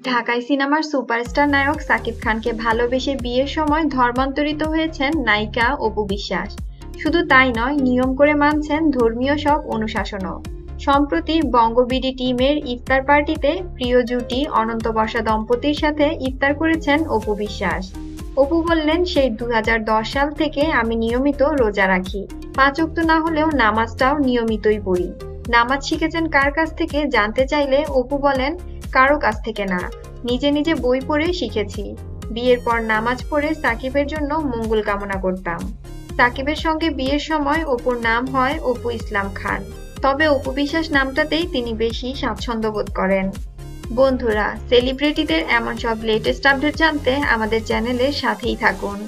ঢাকাই সিনেমার সুপারস্টার নায়ক সাকিব খানকে ভালোবেসে বিয়ের সময় ধর্মান্তরিত হয়েছেন নায়িকা অপু বিশ্বাস। শুধু তাই নয়, নিয়ম করে মানছেন ধর্মীয় সব অনুশাসনও। সম্প্রতি বঙ্গবিডি টিমের ইফতার পার্টিতে প্রিয় জুটি অনন্ত বর্ষা দম্পতির সাথে ইফতার করেছেন অপু বিশ্বাস। অপু বললেন, সেই 2010 সাল থেকে আমি নিয়মিত রোজা রাখি, 5 ওয়াক্ত না হলেও নামাজটাও নিয়মিতই পড়ি। নামাজ শিখেছেন কার কাছ থেকে জানতে চাইলে অপু বলেন, কারো কাছ থেকে না, নিজে নিজে বই পড়ে শিখেছি। বিয়ের পর নামাজ পড়ে সাকিবের জন্য মঙ্গল কামনা করতাম। সাকিবের সঙ্গে বিয়ের সময় অপুর নাম হয় অপু ইসলাম খান, তবে অপু বিশ্বাস নামটাতেই তিনি বেশি স্বাচ্ছন্দ্য বোধ করেন। বন্ধুরা, সেলিব্রিটিদের এমন সব লেটেস্ট আপডেট জানতে আমাদের চ্যানেলের সাথেই থাকুন।